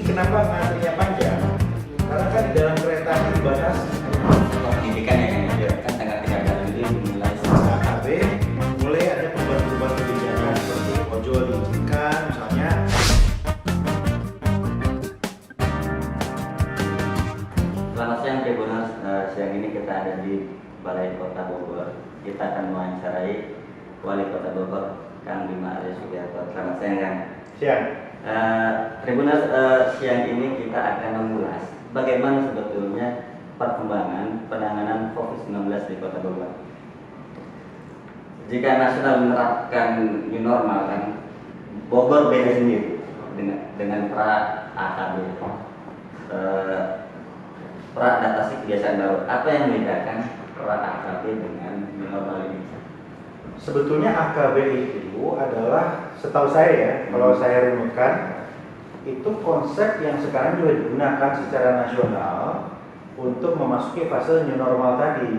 kenapa ngantrinya panjang? Karena kan di dalam kereta ini dibatasi pendidikan ya kan Ya. kan tanggal 13 Juli dimulai AKB, mulai ada perubahan-perubahan kebijakan seperti ojol diizinkan misalnya. Selamat siang Tribuners. Siang ini kita ada di Balai Kota Bogor. Kita akan mewawancarai Wali Kota Bogor, Kang Bima Arya Sugiarto. Selamat siang Kang. Siang. Tribuners, siang ini kita akan mengulas bagaimana sebetulnya perkembangan penanganan COVID-19 di Kota Bogor. Jika nasional menerapkan new normal kan, Bogor beda sendiri dengan pra AKB. Pra adaptasi kebiasaan baru. Apa yang membedakan pra AKB dengan new normal ini? Sebetulnya AKB itu adalah, setahu saya ya, kalau saya runutkan, itu konsep yang sekarang juga digunakan secara nasional untuk memasuki fase new normal tadi.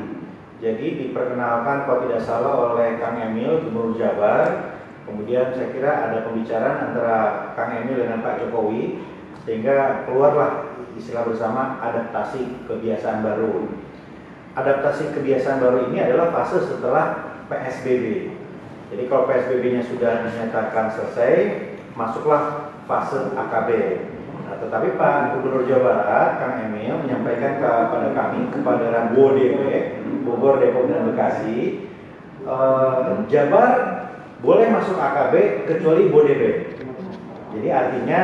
Jadi diperkenalkan kalau tidak salah oleh Kang Emil, Gubernur Jabar. Kemudian saya kira ada pembicaraan antara Kang Emil dengan Pak Jokowi, sehingga keluarlah istilah bersama adaptasi kebiasaan baru. Adaptasi kebiasaan baru ini adalah fase setelah PSBB. Jadi kalau PSBB-nya sudah dinyatakan selesai, masuklah fase AKB. Nah, tetapi Pak Gubernur Jawa Barat, Kang Emil, menyampaikan kepada kami, kepada Bodebek, Bogor, Depok, dan Bekasi, Jabar boleh masuk AKB kecuali Bodebek. Jadi artinya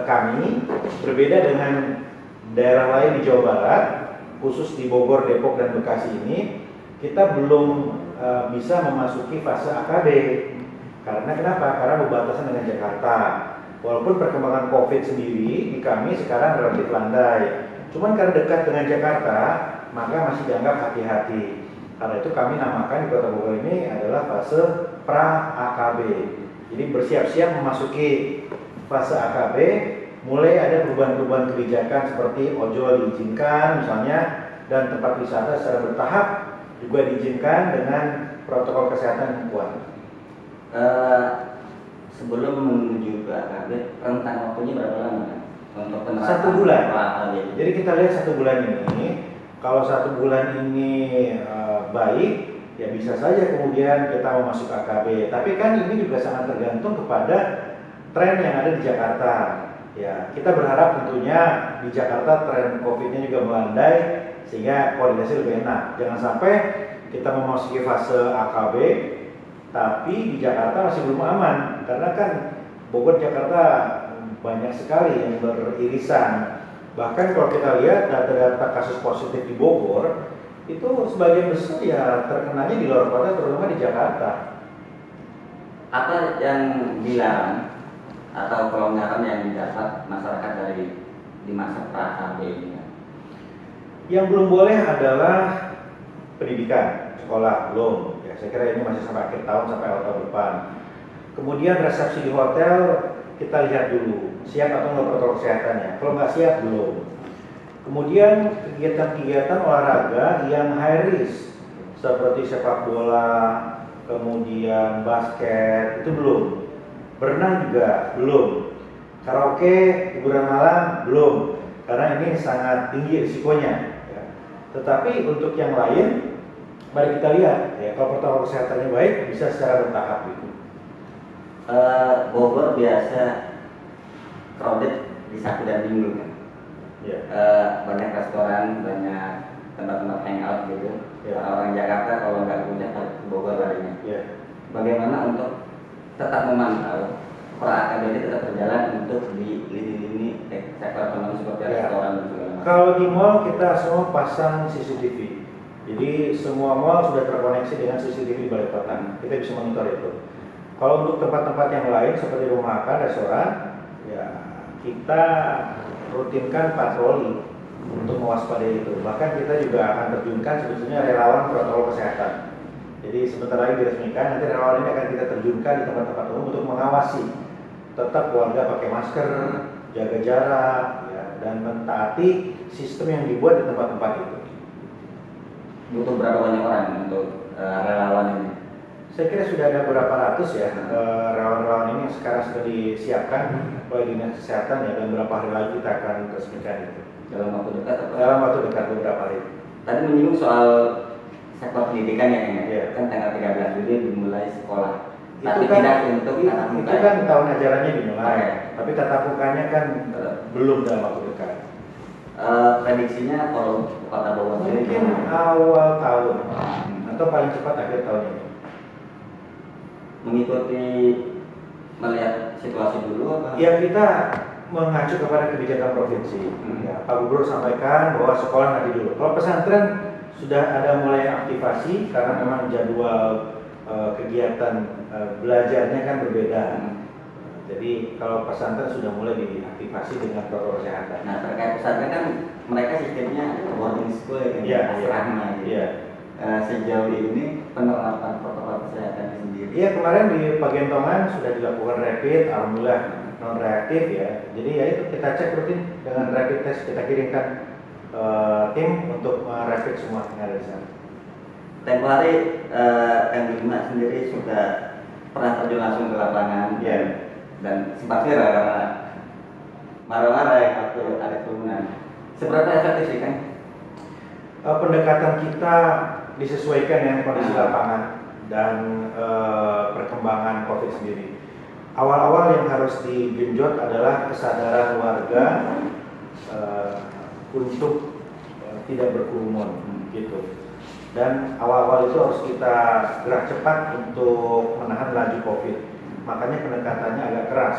kami berbeda dengan daerah lain di Jawa Barat, khusus di Bogor, Depok, dan Bekasi ini, kita belum bisa memasuki fase AKB. Karena kenapa? Karena berbatasan dengan Jakarta. Walaupun perkembangan COVID sendiri di kami sekarang relatif landai, cuman karena dekat dengan Jakarta, maka masih dianggap hati-hati. Karena itu kami namakan di Kota Bogor ini adalah fase pra AKB. Jadi bersiap-siap memasuki fase AKB, mulai ada perubahan-perubahan kebijakan seperti ojol diizinkan misalnya, dan tempat wisata secara bertahap juga diizinkan dengan protokol kesehatan yang kuat. Sebelum menuju ke AKB, rentang waktunya berapa lama kan? Untuk penerapan 1 bulan. AKB. Jadi kita lihat 1 bulan ini, kalau 1 bulan ini baik, ya bisa saja kemudian kita mau masuk AKB. Tapi kan ini juga sangat tergantung kepada tren yang ada di Jakarta. Ya, kita berharap tentunya di Jakarta tren COVID-nya juga melandai sehingga koordinasi lebih enak. Jangan sampai kita memasuki fase AKB, tapi di Jakarta masih belum aman. Karena kan Bogor, Jakarta banyak sekali yang beririsan. Bahkan kalau kita lihat data-data kasus positif di Bogor, itu sebagian besar ya terkenanya di luar kota, terutama di Jakarta. Apa yang dilarang atau pelonggaran yang didapat masyarakat dari di masa pra AKB ini? Yang belum boleh adalah pendidikan, sekolah belum. Ya, saya kira ini masih sampai akhir tahun, sampai awal tahun depan. Kemudian resepsi di hotel kita lihat dulu siap atau enggak protokol kesehatannya. Kalau nggak siap belum. Kemudian kegiatan-kegiatan olahraga yang high risk seperti sepak bola, kemudian basket itu belum. Berenang juga belum. Karaoke, hiburan malam belum. Karena ini sangat tinggi risikonya. Ya. Tetapi untuk yang lain, mari kita lihat. Ya, kalau protokol kesehatannya baik, bisa secara bertahap gitu. Bogor biasa crowded di Sabtu dan Minggu kan. Ya. Banyak restoran, banyak tempat-tempat hangout gitu. Ya. Orang Jakarta kalau nggak punya ke Bogor larinya. Ya. Bagaimana untuk tetap memantau pra AKB ini tetap berjalan untuk di lini-lini sektor ekonomi seperti Ya. restoran dan segala macam. Kalau di mall kita semua pasang CCTV. Jadi semua mall sudah terkoneksi dengan CCTV di balai kota. Kita bisa monitor itu. Kalau untuk tempat-tempat yang lain seperti rumah makan, restoran, ya kita rutinkan patroli untuk mewaspadai itu. Bahkan kita juga akan terjunkan sebetulnya relawan protokol kesehatan. Jadi sebentar lagi diresmikan, nanti relawan ini akan kita terjunkan di tempat-tempat umum untuk mengawasi tetap warga pakai masker, jaga jarak, ya, dan mentaati sistem yang dibuat di tempat-tempat itu. Butuh berapa banyak orang untuk relawan ini? Saya kira sudah ada beberapa ratus ya relawan-relawan ini yang sekarang sudah disiapkan oleh Dinas Kesehatan ya, dan beberapa hari lagi kita akan resmikan itu. Dalam waktu dekat apa? Dalam waktu dekat beberapa hari. Tadi menyinggung soal sektor pendidikan ya, Iya. kan tanggal 13 Juli dimulai sekolah. Itu Tapi kan, tidak untuk tatap muka. itu kan tahun ajarannya dimulai, Oke. tapi tatap mukanya kan belum dalam waktu dekat. Prediksinya kalau Kota Bogor sendiri Mungkin gimana? awal tahun atau paling cepat akhir tahun ini. Mengikuti melihat situasi dulu apa? Ya, kita mengacu kepada kebijakan provinsi. Ya, Pak Gubernur sampaikan bahwa sekolah nanti dulu. Kalau pesantren sudah ada mulai aktivasi karena memang jadwal kegiatan belajarnya kan berbeda. Jadi kalau pesantren sudah mulai diaktifasi dengan protokol kesehatan. Nah, terkait pesantren kan mereka sistemnya boarding school ya, Iya, asrama gitu. Iya. Sejauh ini penerapan protokol kesehatan sendiri. Iya, kemarin di Pagentongan sudah dilakukan rapid, alhamdulillah non reaktif ya. Jadi ya itu kita cek rutin dengan rapid test, kita kirimkan tim untuk rapid semua yang ada di sana. Tempo hari Kang Bima sendiri sudah pernah terjun langsung ke lapangan Iya. dan sempat viral karena marah-marah ya waktu ada kerumunan. Seberapa efektif sih Kang? Pendekatan kita disesuaikan dengan kondisi lapangan dan perkembangan COVID sendiri. Awal-awal yang harus digenjot adalah kesadaran warga untuk tidak berkerumun gitu. Dan awal-awal itu harus kita gerak cepat untuk menahan laju COVID. Makanya pendekatannya agak keras.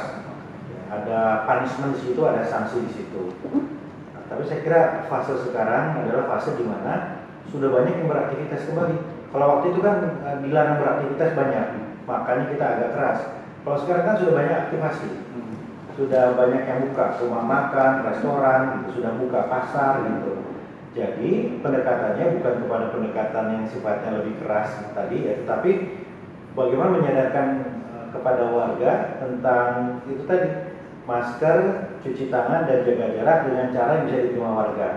Ada punishment di situ, ada sanksi di situ. Nah, tapi saya kira fase sekarang adalah fase di mana sudah banyak yang beraktivitas kembali. Kalau waktu itu kan dilarang beraktivitas banyak, makanya kita agak keras. Kalau sekarang kan sudah banyak aktivasi, sudah banyak yang buka, rumah makan, restoran, gitu, sudah buka pasar gitu. Jadi pendekatannya bukan kepada pendekatan yang sifatnya lebih keras tadi ya, tetapi bagaimana menyadarkan kepada warga tentang itu tadi, masker, cuci tangan dan jaga jarak dengan cara yang bisa diterima warga.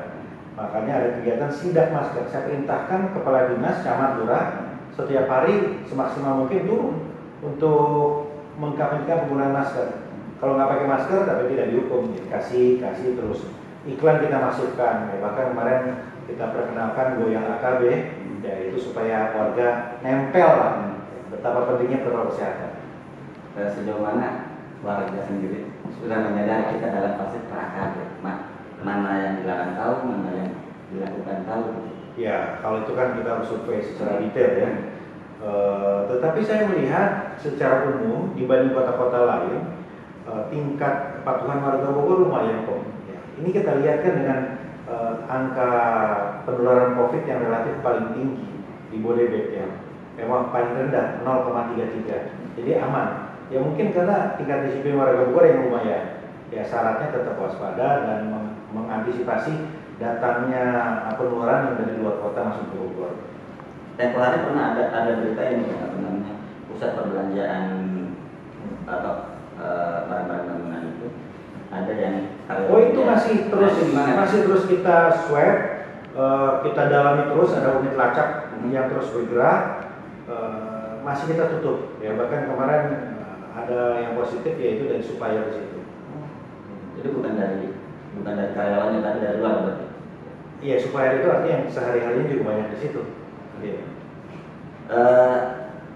Makanya ada kegiatan sidak masker. Saya perintahkan kepala dinas, camat, lurah setiap hari semaksimal mungkin turun untuk mengkampanyekan penggunaan masker. Kalau nggak pakai masker tapi tidak dihukum, kasih terus. Iklan kita masukkan, ya, bahkan kemarin kita perkenalkan goyang AKB, ya itu supaya warga nempel lah betapa pentingnya protokol kesehatan. Sejauh mana warga sendiri sudah menyadari kita dalam fase terakhir ya? Mana yang dilarang tahu, mana yang dilakukan tahu? Ya, kalau itu kan kita harus survei secara detail ya. Tetapi saya melihat secara umum dibanding kota-kota lain, tingkat kepatuhan warga Bogor lumayan kok. Ya, ini kita lihat kan dengan angka penularan COVID yang relatif paling tinggi di Bodebek ya. Memang paling rendah 0,33. Jadi aman. Ya mungkin karena tingkat disiplin warga Bogor yang lumayan. Ya syaratnya tetap waspada dan mengantisipasi datangnya penularan yang dari luar kota masuk ke Bogor. Tempo hari pernah ada berita ini apa namanya pusat perbelanjaan atau barang-barang bangunan itu ada yang itu masih terus kita swab, kita dalami terus, ada unit lacak yang terus bergerak, masih kita tutup ya, bahkan kemarin ada yang positif yaitu dari supplier di situ. Jadi bukan dari karyawannya tapi dari luar berarti. Iya, supplier itu artinya yang sehari-harinya juga banyak di situ. Iya.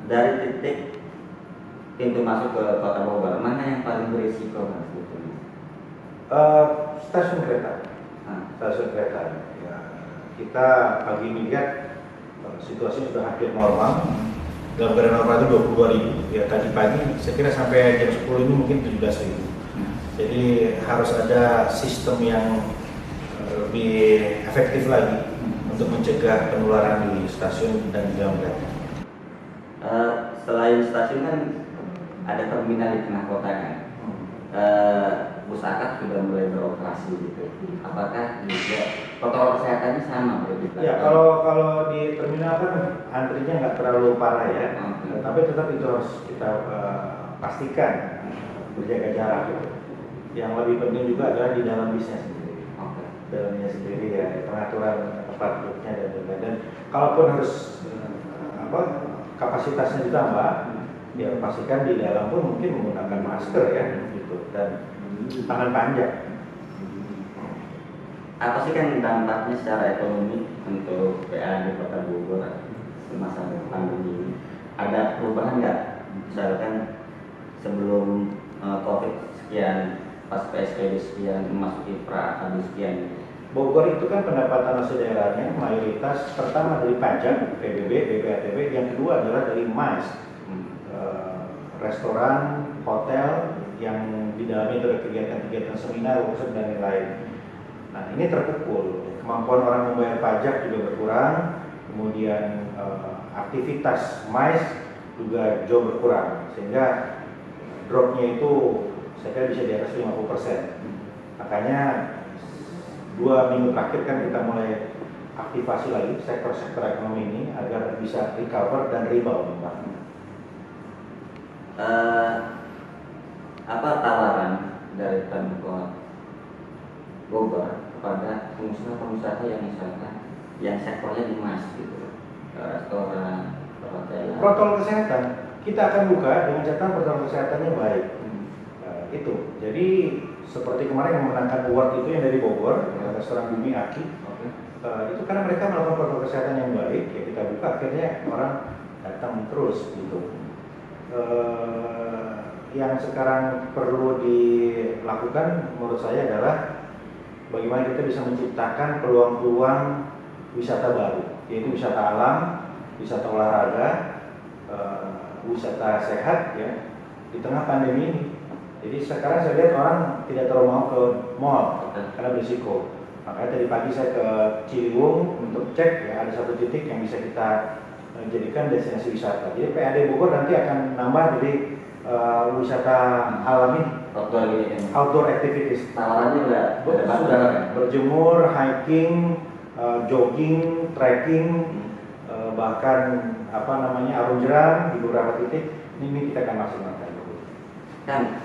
Dari titik pintu masuk ke Kota Bogor, mana yang paling berisiko Mas? Stasiun kereta. Stasiun kereta. Ya, kita pagi melihat situasi sudah hampir normal. Dalam keadaan normal itu 22.000. Ya tadi pagi saya kira sampai jam 10 ini mungkin 17.000. Jadi harus ada sistem yang lebih efektif lagi untuk mencegah penularan di stasiun dan di dalam kereta. Selain stasiun kan ada terminal di tengah kota kan. Bus akap sudah mulai beroperasi gitu. Apakah juga protokol kesehatannya sama berarti? Ya kalau di terminal kan antrinya nggak terlalu parah ya, tapi tetap itu harus kita pastikan berjaga jarak gitu. Yang lebih penting juga adalah di dalam bisnya sendiri. Dalamnya sendiri ya, pengaturan tempat duduknya dan kalaupun harus kapasitasnya ditambah, ya pastikan di dalam pun mungkin menggunakan masker ya, gitu, dan tangan panjang. Apa sih kan dampaknya secara ekonomi untuk PA di Kota Bogor semasa pandemi ini? Ada perubahan nggak? Misalkan sebelum COVID sekian, pas PSBB sekian, memasuki pra habis sekian. Bogor itu kan pendapatan asli daerahnya mayoritas pertama dari pajak, PBB, BPATB, yang kedua adalah dari MICE, restoran, hotel, yang di dalamnya itu ada kegiatan-kegiatan seminar, workshop dan lain-lain. Nah ini terpukul, kemampuan orang membayar pajak juga berkurang, kemudian aktivitas MICE juga jauh berkurang, sehingga dropnya itu saya kira bisa di atas 50%. Makanya 2 minggu terakhir kan kita mulai aktivasi lagi sektor-sektor ekonomi ini agar bisa recover dan rebound. Apa tawaran dari Pemkot Bogor kepada pengusaha-pengusaha yang misalkan yang sektornya di mas gitu, restoran, perhotelan? Protokol kesehatan kita akan buka dengan catatan protokol kesehatannya baik. Itu jadi seperti kemarin yang memenangkan award itu yang dari Bogor, restoran Bumi Aki. Itu karena mereka melakukan protokol kesehatan yang baik, ya kita buka, akhirnya orang datang terus gitu. Yang sekarang perlu dilakukan menurut saya adalah bagaimana kita bisa menciptakan peluang-peluang wisata baru, yaitu wisata alam, wisata olahraga, wisata sehat ya di tengah pandemi ini. Jadi sekarang saya lihat orang tidak terlalu mau ke mall karena berisiko. Makanya tadi pagi saya ke Ciliwung untuk cek, ya ada satu titik yang bisa kita jadikan destinasi wisata. Jadi PAD Bogor nanti akan nambah jadi wisata alam ini, outdoor activities. Tawarannya sudah berjemur, hiking, jogging, trekking, bahkan arung jeram di beberapa titik. Ini kita akan maksimalkan. Kan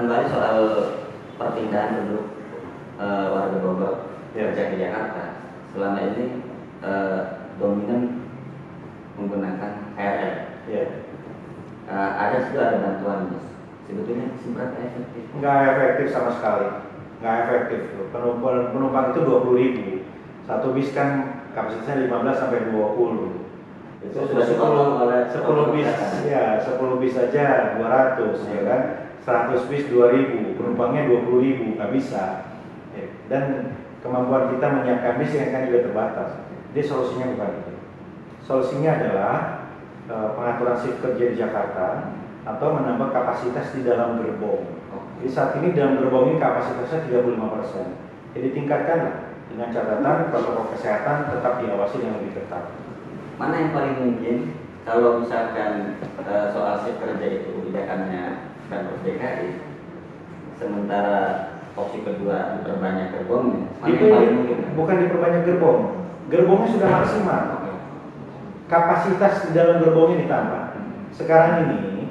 kembali soal perpindahan penduduk warga Bogor kerja ke Jakarta, selama ini dominan menggunakan KRL. Ada sudah ada bantuan, Mas. Sebetulnya seberapa efektif? Nggak efektif sama sekali, nggak efektif. Penumpang itu 20.000, satu bis kan kapasitasnya 15 sampai 20. Itu sudah 10 bis, ya 10 bis saja 200, ya kan, 100 bis 2.000, penumpangnya 20.000, nggak bisa. Dan kemampuan kita menyiapkan bis yang kan juga terbatas. Jadi solusinya bukan itu. Solusinya adalah pengaturan shift kerja di Jakarta atau menambah kapasitas di dalam gerbong. Jadi saat ini dalam gerbong ini kapasitasnya 35%. Jadi tingkatkanlah dengan catatan protokol kesehatan tetap diawasi dengan lebih ketat. Mana yang paling mungkin kalau misalkan soal shift kerja itu kebijakannya Pemprov DKI, sementara opsi kedua diperbanyak gerbongnya? Itu bukan diperbanyak gerbong, gerbongnya sudah maksimal. Kapasitas di dalam gerbongnya ditambah. Sekarang ini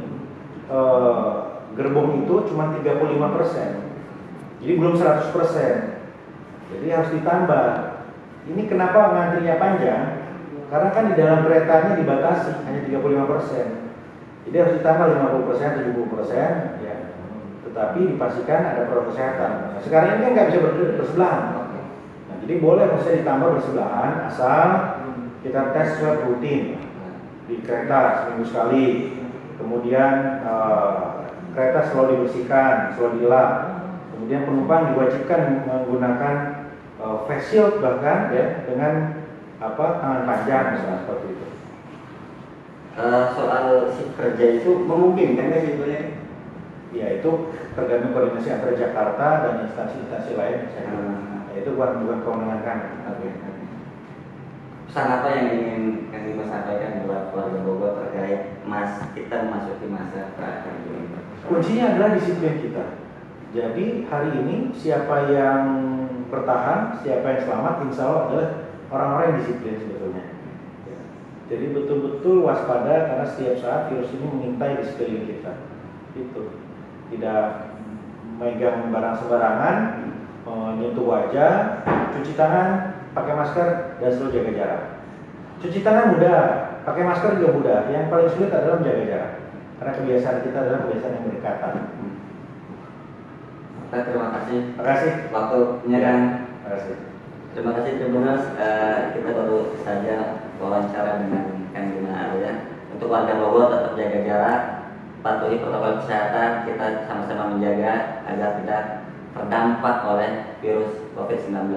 gerbong itu cuma 35%, jadi belum 100%. Jadi harus ditambah. Ini kenapa ngantrinya panjang? Karena kan di dalam keretanya dibatasi hanya 35%. Jadi harus ditambah 50%, 70%, ya. Tetapi dipastikan ada protokol kesehatan. Nah, sekarang ini kan nggak bisa bersebelahan. Nah, jadi boleh maksudnya ditambah bersebelahan asal kita tes swab rutin di kereta seminggu sekali. Kemudian kereta selalu dibersihkan, selalu dilap. Kemudian penumpang diwajibkan menggunakan face shield bahkan ya dengan tangan panjang misalnya seperti itu. Soal shift kerja itu memungkinkan kan gitu ya? Ya itu tergantung koordinasi antara Jakarta dan instansi-instansi lain. Itu bukan kewenangan kami. Pesan apa yang ingin kami sampaikan buat warga Bogor terkait kita memasuki masa pandemi? Kuncinya adalah disiplin kita. Jadi hari ini siapa yang bertahan, siapa yang selamat, insya Allah adalah orang-orang yang disiplin sebetulnya. Jadi betul-betul waspada karena setiap saat virus ini mengintai di sekeliling kita. Itu tidak megang barang sembarangan, menyentuh wajah, cuci tangan, pakai masker, dan selalu jaga jarak. Cuci tangan mudah, Pakai masker juga mudah. Yang paling sulit adalah menjaga jarak. Karena kebiasaan kita adalah kebiasaan yang berdekatan. Oke, terima kasih. Terima kasih. Waktunya Ya, kan. terima kasih. Terima kasih Tribuners. Kita baru saja wawancara dengan Kang Bima Arya. Untuk warga Bogor tetap jaga jarak, patuhi protokol kesehatan, kita sama-sama menjaga agar tidak terdampak oleh virus COVID-19.